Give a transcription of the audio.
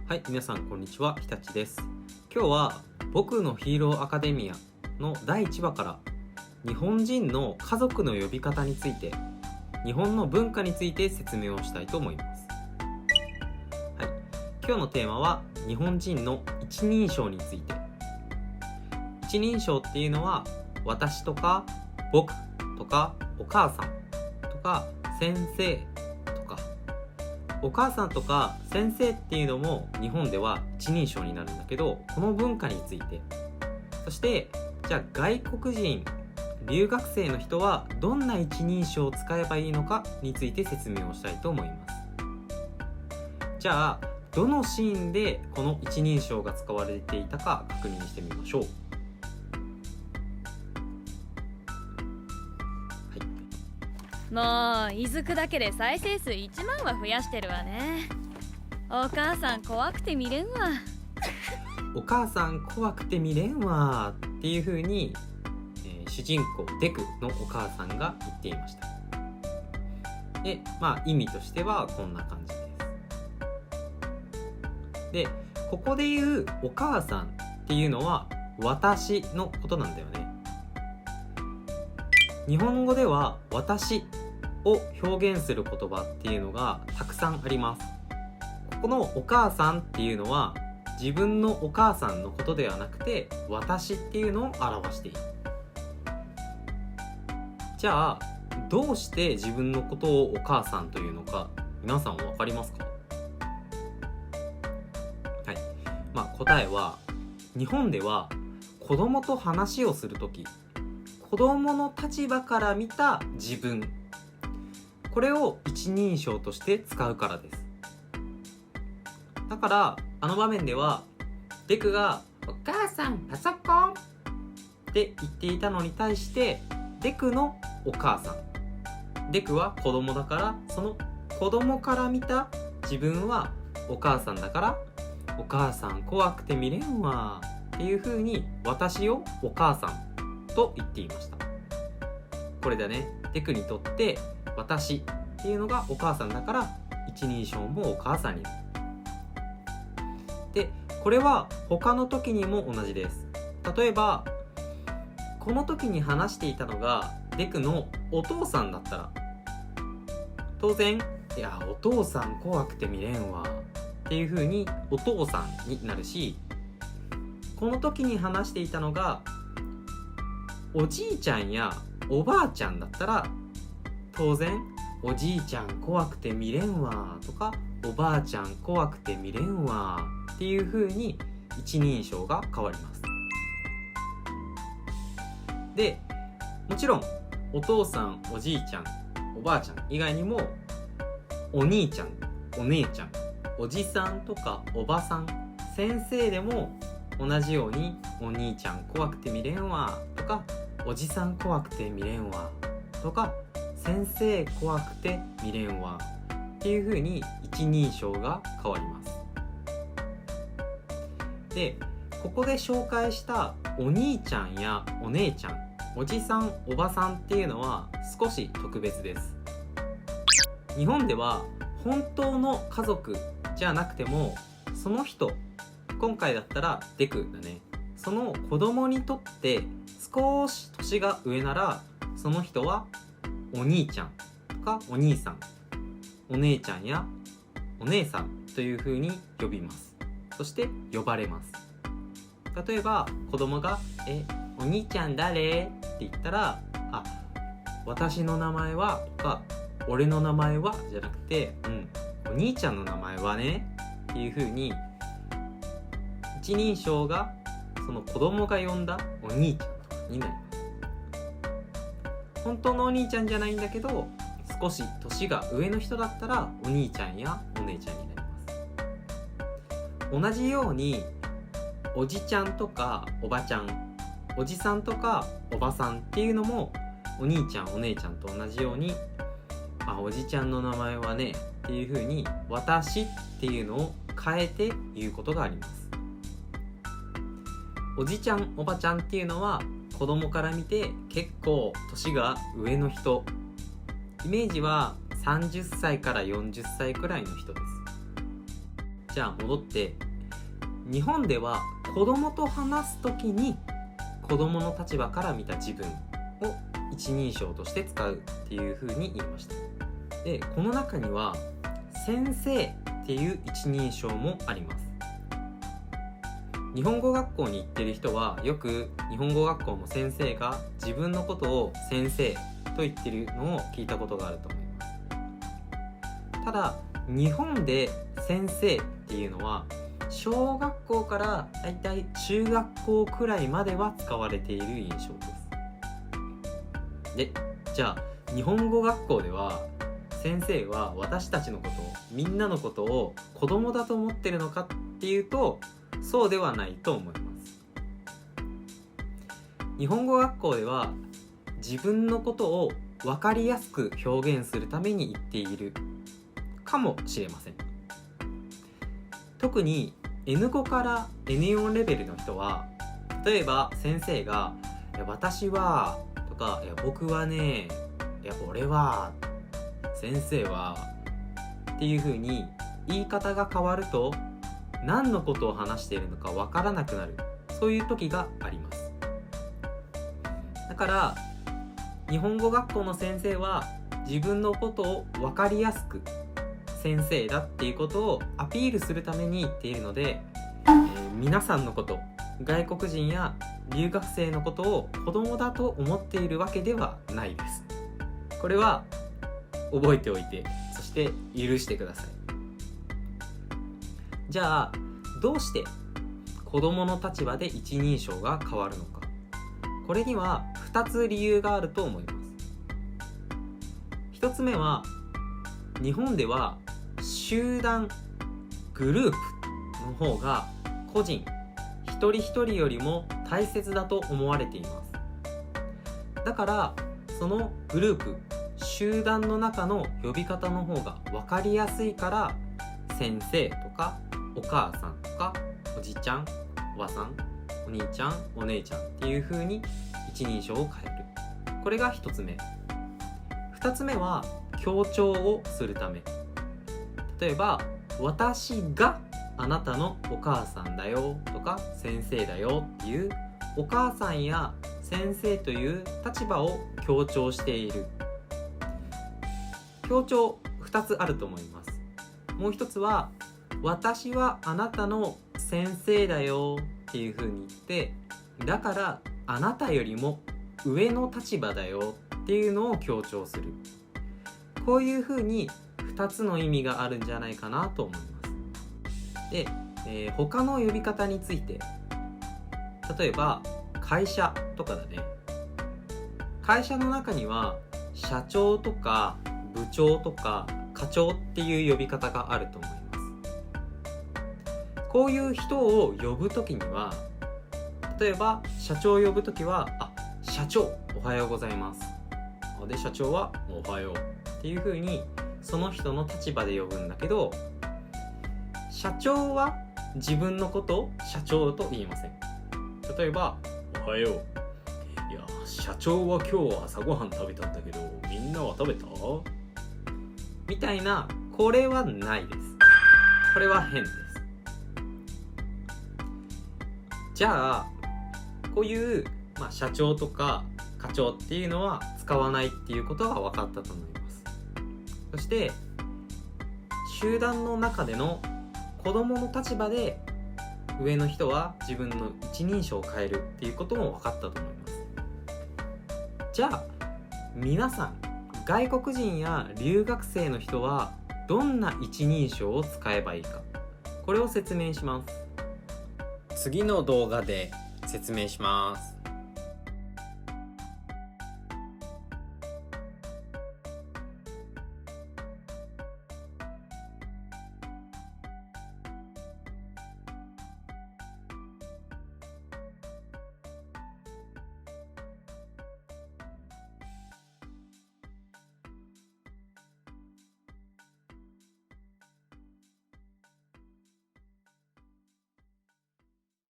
はい、皆さんこんにちは、ひたちです。今日は僕のヒーローアカデミアの第1話から日本人の家族の呼び方について、日本の文化について説明をしたいと思います。はい、今日のテーマは日本人の一人称について。一人称っていうのは私とか僕とかお母さんとか先生とか、お母さんとか先生っていうのも日本では一人称になるんだけど、この文化について、そしてじゃあ外国人留学生の人はどんな一人称を使えばいいのかについて説明をしたいと思います。じゃあどのシーンでこの一人称が使われていたか確認してみましょう。もういずくだけで再生数1万は増やしてるわね。お母さん怖くて見れんわ。お母さん怖くて見れんわっていう風に、主人公デクのお母さんが言っていました。で、意味としてはこんな感じです。で、ここで言うお母さんっていうのは私のことなんだよね。日本語では私を表現する言葉っていうのがたくさんあります。このお母さんっていうのは自分のお母さんのことではなくて私っていうのを表している。じゃあどうして自分のことをお母さんというのか皆さん分かりますか？はい、答えは日本では子供と話をするとき、子供の立場から見た自分、これを一人称として使うからです。だからあの場面ではデクがお母さんパソコンって言っていたのに対してデクのお母さん、デクは子供だからその子供から見た自分はお母さんだからお母さん怖くて見れんわっていう風に私をお母さんと言っていました。これだね、デクにとって私っていうのがお母さんだから一人称もお母さんになる。で、これは他の時にも同じです。例えばこの時に話していたのがデクのお父さんだったら当然いやお父さん怖くて見れんわっていう風にお父さんになるし、この時に話していたのがおじいちゃんやおばあちゃんだったら当然おじいちゃん怖くて見れんわとかおばあちゃん怖くて見れんわっていう風に一人称が変わります。で、もちろんお父さん、おじいちゃん、おばあちゃん以外にもお兄ちゃん、お姉ちゃん、おじさんとかおばさん、先生でも同じようにお兄ちゃん怖くて見れんわとかおじさん怖くて見れんわとか先生怖くて見れんわっていう風に一人称が変わります。で、ここで紹介したお兄ちゃんやお姉ちゃん、おじさん、おばさんっていうのは少し特別です。日本では本当の家族じゃなくてもその人、今回だったらデクだね、その子供にとって少し年が上ならその人はお兄ちゃんとかお兄さん、お姉ちゃんやお姉さんという風に呼びます。そして呼ばれます。例えば子供がお兄ちゃん誰って言ったら私の名前はとか俺の名前はじゃなくてお兄ちゃんの名前はねっていう風に一人称がその子供が呼んだお兄ちゃんとかになります。本当のお兄ちゃんじゃないんだけど少し年が上の人だったらお兄ちゃんやお姉ちゃんになります。同じようにおじちゃんとかおばちゃん、おじさんとかおばさんっていうのもお兄ちゃんお姉ちゃんと同じようにおじちゃんの名前はねっていう風に私っていうのを変えて言うことがあります。おじちゃんおばちゃんっていうのは子供から見て結構年が上の人、イメージは30歳から40歳くらいの人です。じゃあ戻って、日本では子供と話すときに子供の立場から見た自分を一人称として使うっていう風に言いました。で、この中には先生っていう一人称もあります。日本語学校に行ってる人はよく日本語学校の先生が自分のことを先生と言ってるのを聞いたことがあると思います。ただ日本で先生っていうのは小学校からだいたい中学校くらいまでは使われている印象です。で、じゃあ日本語学校では先生は私たちのこと、みんなのことを子供だと思ってるのかっていうと、そうではないと思います。日本語学校では自分のことを分かりやすく表現するために言っているかもしれません。特に N5 から N4 レベルの人は、例えば先生が私はとか僕はね、俺は、先生はっていう風に言い方が変わると何のことを話しているのかわからなくなる、そういう時があります。だから日本語学校の先生は自分のことを分かりやすく先生だっていうことをアピールするために言っているので、皆さんのこと、外国人や留学生のことを子供だと思っているわけではないです。これは覚えておいて、そして許してください。じゃあどうして子供の立場で一人称が変わるのか。これには2つ理由があると思います。1つ目は、日本では集団、グループの方が個人、一人一人よりも大切だと思われています。だからそのグループ、集団の中の呼び方の方が分かりやすいから、先生とかお母さんとかおじちゃん、おばさん、お兄ちゃん、お姉ちゃんっていう風に一人称を変える。これが1つ目。2つ目は強調をするため。例えば私があなたのお母さんだよとか先生だよっていうお母さんや先生という立場を強調している。強調2つあると思います。もう1つは私はあなたの先生だよっていう風に言って、だからあなたよりも上の立場だよっていうのを強調する。こういう風に2つの意味があるんじゃないかなと思います。で、他の呼び方について、例えば会社とかだね。会社の中には社長とか部長とか課長っていう呼び方があると思います。こういう人を呼ぶときには、例えば社長を呼ぶときは、社長おはようございます。で、社長はおはようっていう風にその人の立場で呼ぶんだけど、社長は自分のことを社長と言いません。例えばおはよう、いや社長は今日朝ごはん食べたんだけどみんなは食べた？みたいな、これはないです。これは変です。じゃあこういう、社長とか課長っていうのは使わないっていうことが分かったと思います。そして集団の中での子供の立場で上の人は自分の一人称を変えるっていうことも分かったと思います。じゃあ皆さん、外国人や留学生の人はどんな一人称を使えばいいか、これを説明します。次の動画で説明します。